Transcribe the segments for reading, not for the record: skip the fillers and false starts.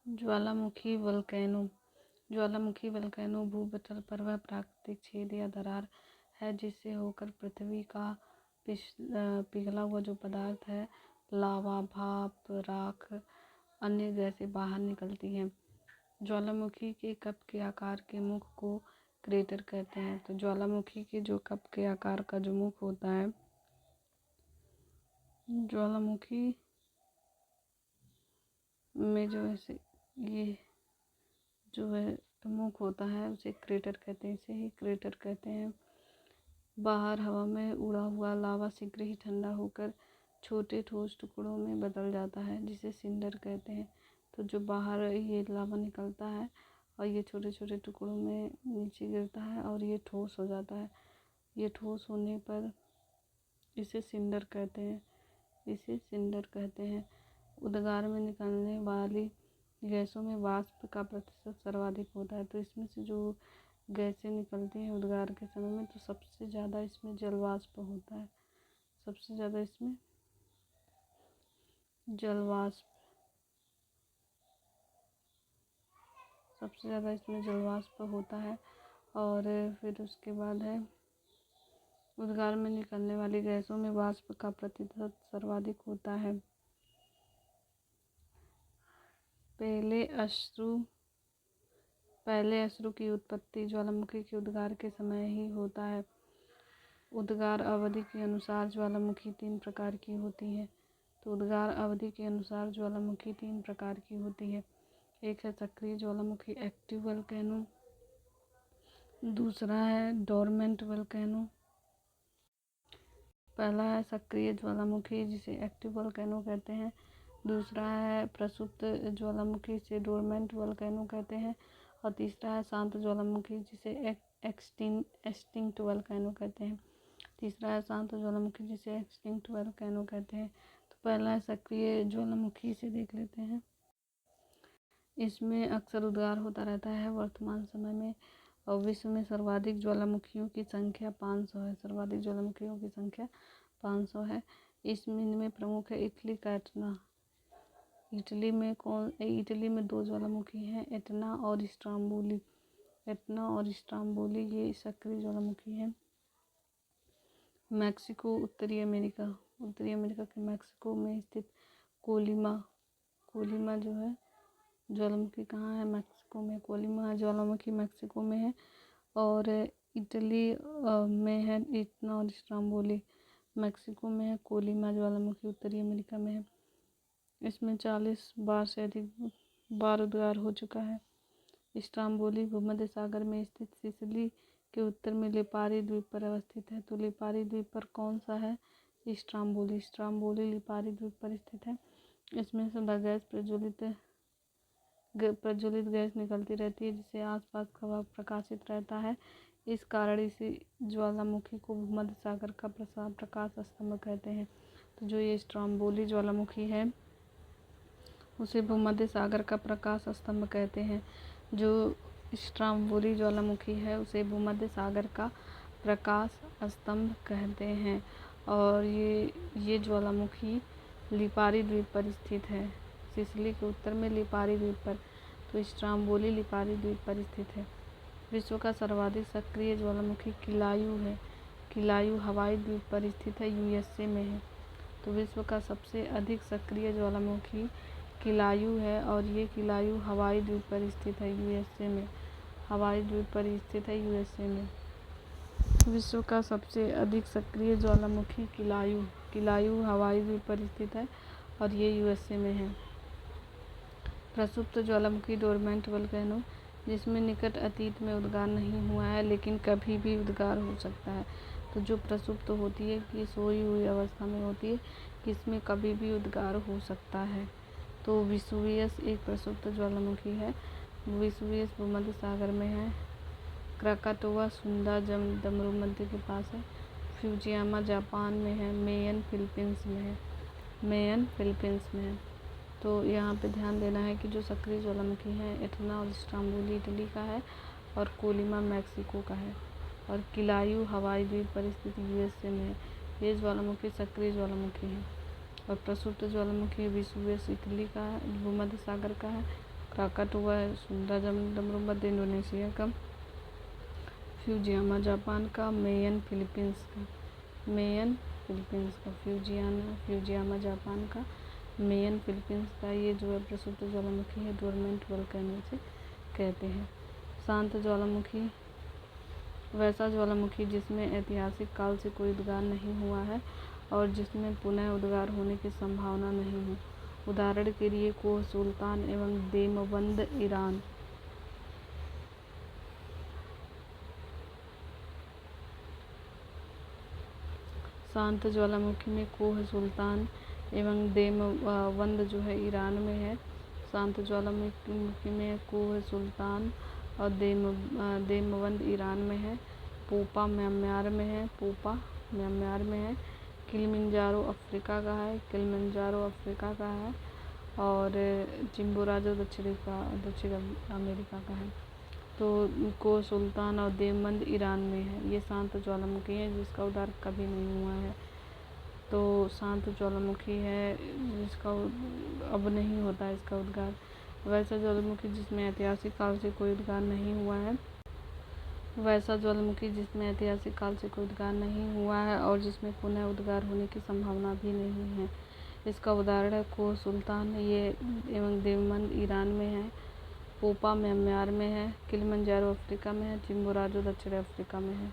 ज्वालामुखी volcano. ज्वालामुखी volcano भूपटल पर वह प्राकृतिक छेद या दरार है जिससे होकर पृथ्वी का पिघला हुआ जो पदार्थ है, लावा, भाप, राख, अन्य गैसें बाहर निकलती हैं। ज्वालामुखी के कप के आकार के मुख को क्रेटर कहते हैं। तो ज्वालामुखी के जो कप के आकार का जो मुख होता है, ज्वालामुखी में जो है ये जो है मुख होता है उसे क्रेटर कहते हैं, इसे ही क्रेटर कहते हैं। बाहर हवा में उड़ा हुआ लावा शीघ्र ही ठंडा होकर छोटे ठोस टुकड़ों में बदल जाता है जिसे सिंडर कहते हैं। तो जो बाहर ये लावा निकलता है और ये छोटे छोटे टुकड़ों में नीचे गिरता है और ये ठोस हो जाता है। ये ठोस होने पर इसे सिंडर कहते हैं, इसे सिंडर कहते हैं। उद्गार में निकलने वाली गैसों में वाष्प का प्रतिशत सर्वाधिक होता है। तो इसमें से जो गैसें निकलती हैं उद्गार के समय में, तो सबसे ज़्यादा इसमें जल वाष्प होता है। सबसे ज़्यादा इसमें जल वाष्प सबसे ज़्यादा इसमें जल वाष्प होता है। और फिर उसके बाद है उद्गार में निकलने वाली गैसों में वाष्प का प्रतिशत सर्वाधिक होता है। पहले अश्रु की उत्पत्ति ज्वालामुखी के उद्गार के समय ही होता है। उद्गार अवधि के अनुसार ज्वालामुखी 3 प्रकार की होती है। तो उद्गार अवधि के अनुसार ज्वालामुखी 3 प्रकार की होती है। एक है सक्रिय ज्वालामुखी एक्टिव वोल्केनो, दूसरा है डोरमेंट वोल्केनो। पहला है सक्रिय ज्वालामुखी जिसे एक्टिव वोल्केनो कहते हैं, दूसरा है प्रसुप्त ज्वालामुखी जिसे डोरमेंट वोल्केनो कहते हैं, और तीसरा है शांत ज्वालामुखी जिसे एक्सटिंक्ट वोल्केनो कहते हैं। तीसरा है शांत ज्वालामुखी जिसे एक्सटिंक्ट वोल्केनो कहते हैं। तो पहला है सक्रिय ज्वालामुखी, से देख लेते हैं। इसमें अक्सर उद्गार होता रहता है। वर्तमान समय में और विश्व में सर्वाधिक ज्वालामुखियों की संख्या 500 है। सर्वाधिक ज्वालामुखियों की संख्या 500 है। इसमें प्रमुख है इटली का एटना। इटली में 2 ज्वालामुखी हैं, एटना और स्ट्राम्बोली। एटना और स्ट्राम्बोली ये सक्रिय ज्वालामुखी हैं। मैक्सिको, उत्तरी अमेरिका के मैक्सिको में स्थित कोलिमा जो है ज्वालामुखी कहाँ है? मैक्सिको में। कोलिमा ज्वालामुखी मैक्सिको में है। और इटली में है इटना और स्ट्राम्बोली। मैक्सिको में है कोलिमा ज्वालामुखी, उत्तरी अमेरिका में है। इसमें 40 बार से अधिक बार उद्गार हो चुका है। स्ट्राम्बोली भूमध्य सागर में स्थित सिसिली के उत्तर में लिपारी द्वीप पर अवस्थित है। तो लिपारी द्वीप पर कौन सा है? स्ट्राम्बोली लिपारी द्वीप पर स्थित है। इसमें सदा गैस प्रज्वलित गैस निकलती रहती है जिससे आसपास का हवा प्रकाशित रहता है। इस कारण इसी ज्वालामुखी को भूमध्य सागर का प्रकाश स्तंभ कहते हैं। तो जो ये स्ट्राम्बोली ज्वालामुखी है उसे भूमध्य सागर का प्रकाश स्तंभ कहते हैं। जो स्ट्राम्बोली ज्वालामुखी है उसे भूमध्य सागर का प्रकाश स्तंभ कहते हैं। और ये ज्वालामुखी लिपारी द्वीप पर स्थित है। सिसिली के उत्तर में लिपारी द्वीप पर। तो स्ट्राम्बोली लिपारी द्वीप पर स्थित है। विश्व का सर्वाधिक सक्रिय ज्वालामुखी किलायू है। किलायू हवाई द्वीप पर स्थित है, यूएसए में है। तो विश्व का सबसे अधिक सक्रिय ज्वालामुखी किलायू है और ये किलायू हवाई द्वीप पर स्थित है, यूएसए में। हवाई द्वीप पर स्थित है, यूएसए में। विश्व का सबसे अधिक सक्रिय ज्वालामुखी किलायू हवाई द्वीप पर स्थित है और ये यूएसए में है। प्रसुप्त ज्वालामुखी डोरमेंट वोल्केनो, जिसमें निकट अतीत में उद्गार नहीं हुआ है लेकिन कभी भी उद्गार हो सकता है। तो जो प्रसुप्त होती है कि सोई हुई अवस्था में होती है, इसमें कभी भी उद्गार हो सकता है। तो वेसुवियस एक प्रसुप्त ज्वालामुखी है। वेसुवियस भूमध्य सागर में है। क्राकाटोआ सुंदा दमरू मध्य के पास है। फ्यूजियामा जापान में है। मेयन फिलीपींस में है। तो यहाँ पे ध्यान देना है कि जो सक्रिय ज्वालामुखी हैं एटना और स्ट्राम्बोली इटली का है और कोलिमा मैक्सिको का है और किलायू हवाई द्वीप पर स्थित यूएसए में है। ये ज्वालामुखी सक्रिय ज्वालामुखी है। और प्रसुप्त ज्वालामुखी वेसुवियस इटली का है, भूमध्य सागर का है। क्राकाटुआ है सुंदरा डमरू मध्य इंडोनेशिया का, फ्यूजियामा जापान का, मेयन फिलीपींस का, फ्यूजियामा जापान का, मेयन फिलीपींस का। ये जो है प्रसिद्ध ज्वालामुखी है, डोरमेंट वोल्केनो से कहते हैं। शांत ज्वालामुखी, वैसा ज्वालामुखी जिसमें ऐतिहासिक काल से कोई उद्गार नहीं हुआ है और जिसमें पुनः उद्गार होने की संभावना नहीं है। उदाहरण के लिए कोह सुल्तान एवं देमबंद ईरान। शांत ज्वालामुखी में कोह सुल्तान एवं देमबंद जो है ईरान में है। शांत ज्वालामुखी में कोह सुल्तान और देमबंद ईरान में है। पोपा म्यांमार में है। किलिमंजारो अफ्रीका का है और चिम्बोराजो दक्षिण अमेरिका का है। तो कोह सुल्तान और देमबंद ईरान में है। ये शांत ज्वालामुखी है जिसका उद्गार कभी नहीं हुआ है। तो शांत ज्वालामुखी है जिसका अब नहीं होता है इसका उद्गार। वैसा ज्वालामुखी जिसमें ऐतिहासिक काल से कोई उद्गार नहीं हुआ है, और जिसमें पुनः उद्गार होने की संभावना भी नहीं है। इसका उदाहरण है कोह सुल्तान ये एवं देमबंद ईरान में है। पोपा म्यांमार में है। किलिमंजारो अफ्रीका में है। चिम्बोराजो दक्षिण अफ्रीका में है।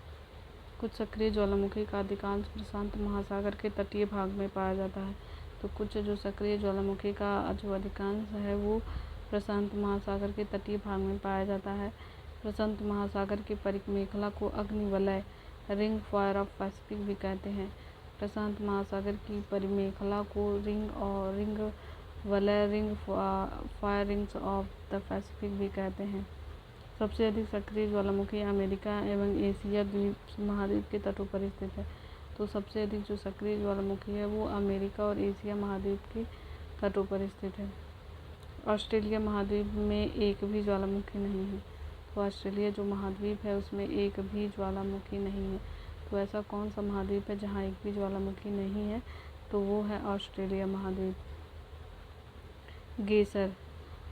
कुछ सक्रिय ज्वालामुखी का अधिकांश प्रशांत महासागर के तटीय भाग में पाया जाता है। तो कुछ जो सक्रिय ज्वालामुखी का जो अधिकांश है वो प्रशांत महासागर के तटीय भाग में पाया जाता है। प्रशांत महासागर की परिमेखला को अग्निवलय रिंग फायर ऑफ पैसिफिक भी कहते हैं। प्रशांत महासागर की परिमेखला को ring fire rings of the Pacific भी कहते हैं। सबसे अधिक सक्रिय ज्वालामुखी अमेरिका एवं एशिया द्वीप महाद्वीप के तटों पर स्थित है। तो सबसे अधिक जो सक्रिय ज्वालामुखी है वो अमेरिका और एशिया महाद्वीप के तटों पर स्थित है। ऑस्ट्रेलिया महाद्वीप में एक भी ज्वालामुखी नहीं है। तो ऑस्ट्रेलिया जो महाद्वीप है उसमें एक भी ज्वालामुखी नहीं है। तो ऐसा कौन सा महाद्वीप है जहाँ एक भी ज्वालामुखी नहीं है? तो वो है ऑस्ट्रेलिया महाद्वीप। गेसर,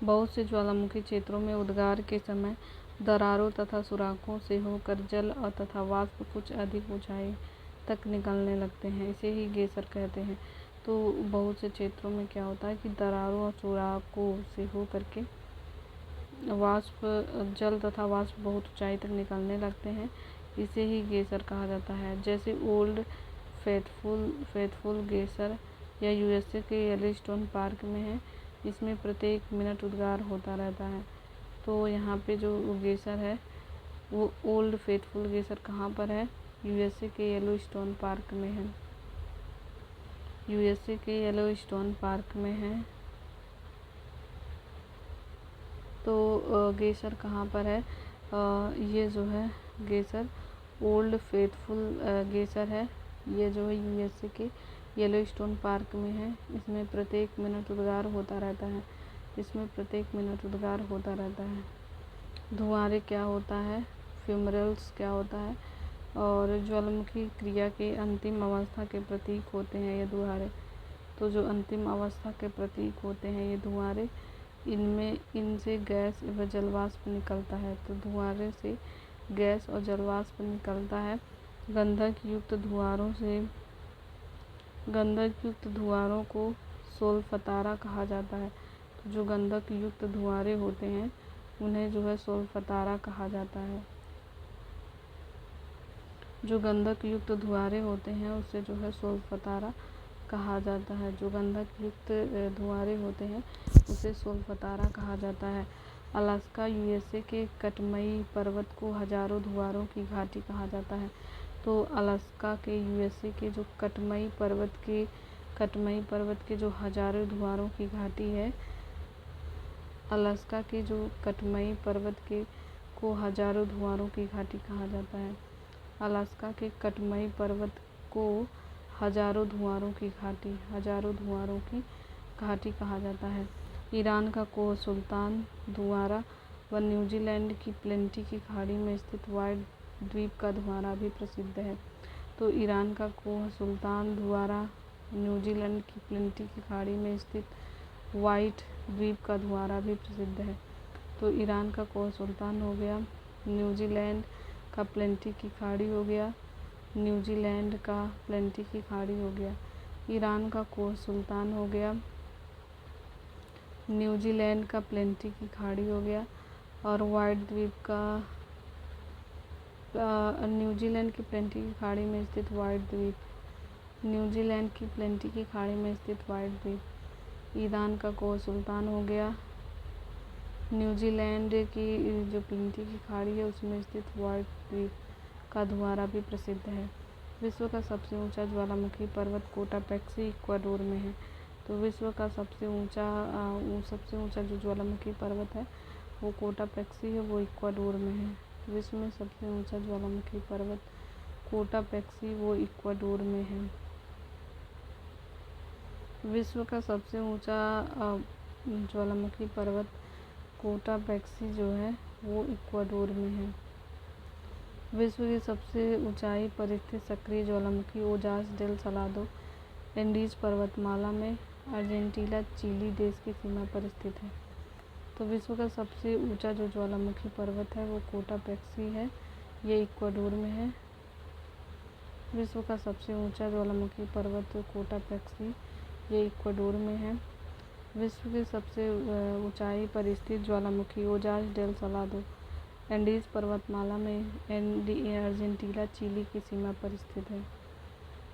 बहुत से ज्वालामुखी क्षेत्रों में उद्गार के समय दरारों तथा सुराखों से होकर जल और तथा वाष्प कुछ अधिक ऊंचाई तक निकलने लगते हैं। इसे ही गेसर कहते हैं। तो बहुत से क्षेत्रों में क्या होता है कि दरारों और सुराखों से होकर के जल तथा वाष्प बहुत ऊंचाई तक निकलने लगते हैं। इसे ही गेसर कहा जाता है। जैसे ओल्ड फेथफुल गेसर या यूएसए के येलोस्टोन पार्क में है। इसमें प्रत्येक मिनट उद्गार होता रहता है। तो यहाँ पे जो गेसर है वो ओल्ड फेथफुल गेसर कहाँ पर है? यूएसए के येलोस्टोन पार्क में है। तो गेसर कहाँ पर है? ये जो है गेसर ओल्ड फेथफुल गेसर है। ये जो है यूएसए के येलोस्टोन पार्क में है। इसमें प्रत्येक मिनट उद्गार होता रहता है। धुआंरे क्या होता है? फ्यूमरल्स क्या होता है? और ज्वालामुखी क्रिया के अंतिम अवस्था के प्रतीक होते हैं ये धुआंरे। तो जो अंतिम अवस्था के प्रतीक होते हैं ये धुआंरे, इनसे गैस व जलवाष्प निकलता है। तो धुआंरे से गैस और जलवाष्प निकलता है। गंधक युक्त धुआंरों को सोलफतारा कहा जाता है। तो जो गंधक युक्त धुआंरे होते हैं उन्हें जो है सोलफतारा कहा जाता है। जो गंधक युक्त धुआंरे होते हैं उसे जो है सोलफतारा कहा जाता है। अलास्का यूएसए के कटमई पर्वत को हजारों धुआंरों की घाटी कहा जाता है। तो अलास्का के यूएसए के जो कटमई पर्वत के जो हजारों धुआंरों की घाटी है, अलास्का के जो कटमई पर्वत के को हजारों धुआंरों की घाटी कहा जाता है। अलास्का के कटमई पर्वत को हजारों धुआंरों की घाटी कहा जाता है। ईरान का कोह सुल्तान धुआंरा व न्यूजीलैंड की प्लेंटी की खाड़ी में स्थित वाइट द्वीप का धुआंरा भी प्रसिद्ध है। तो ईरान का कोह सुल्तान धुआंरा न्यूजीलैंड की प्लेंटी की खाड़ी में स्थित वाइट द्वीप का धुआरा भी प्रसिद्ध है। तो ईरान का कोह सुल्तान हो गया। न्यूजीलैंड का प्लेंटी की खाड़ी हो गया। न्यूजीलैंड का प्लेंटी की खाड़ी हो गया। ईरान का कोह सुल्तान हो गया। न्यूजीलैंड का प्लेंटी की खाड़ी हो गया। और वाइट द्वीप का न्यूजीलैंड की प्लेंटी की खाड़ी में स्थित वाइट द्वीप। न्यूजीलैंड की प्लेंटी की खाड़ी में स्थित वाइट द्वीप। ईरान का कोह सुल्तान हो गया। न्यूजीलैंड की जो प्लेंटी की खाड़ी है उसमें स्थित वाइट द्वीप का धुआरा भी प्रसिद्ध है। विश्व का सबसे ऊंचा ज्वालामुखी पर्वत कोटापेक्सी इक्वाडोर में है। तो विश्व का सबसे ऊंचा जो ज्वालामुखी पर्वत है वो कोटापेक्सी है, वो इक्वाडोर में है। विश्व में सबसे ऊंचा ज्वालामुखी पर्वत कोटापेक्सी, वो इक्वाडोर में है। विश्व का सबसे ऊंचा ज्वालामुखी पर्वत कोटापेक्सी जो है वो इक्वाडोर में है। विश्व की सबसे ऊंचाई पर स्थित सक्रिय ज्वालामुखी ओजास डेल सलादो एंडीज पर्वतमाला में अर्जेंटीना चिली देश की सीमा पर स्थित है। तो विश्व का सबसे ऊंचा जो ज्वालामुखी पर्वत है वो कोटापेक्सी है, ये इक्वाडोर में है। विश्व का सबसे ऊंचा ज्वालामुखी पर्वत कोटापेक्सी, ये इक्वाडोर में है। विश्व की सबसे ऊंचाई पर स्थित ज्वालामुखी ओजास डेल सलादो एंडीज पर्वतमाला में अर्जेंटीना चिली की सीमा पर स्थित है।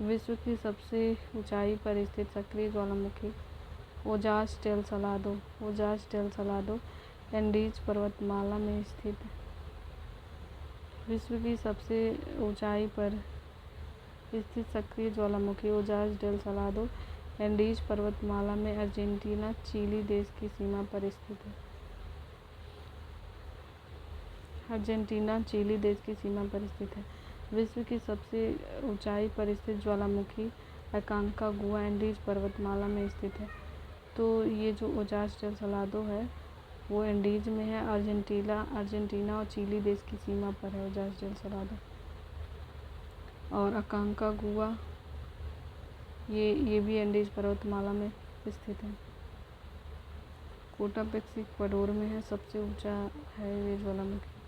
विश्व की सबसे ऊंचाई पर स्थित सक्रिय ज्वालामुखी ओजास डेल सलादो एंडीज पर्वतमाला में स्थित है। विश्व की सबसे ऊंचाई पर स्थित सक्रिय ज्वालामुखी ओजास डेल सलादो एंडीज पर्वतमाला में अर्जेंटीना चिली देश की सीमा पर स्थित है। अर्जेंटीना चिली देश की सीमा पर स्थित है। विश्व की सबसे ऊंचाई पर स्थित ज्वालामुखी अकांकागुआ एंडीज पर्वतमाला में स्थित है। तो ये जो ओजास डेल सलादो है वो एंडीज में है। अर्जेंटीना और चिली देश की सीमा पर है ओजास डेल सलादो। और अकांकागुआ ये भी एंडीज पर्वतमाला में स्थित है। कोटापेक्सी इक्वाडोर में है, सबसे ऊंचा है ये ज्वालामुखी।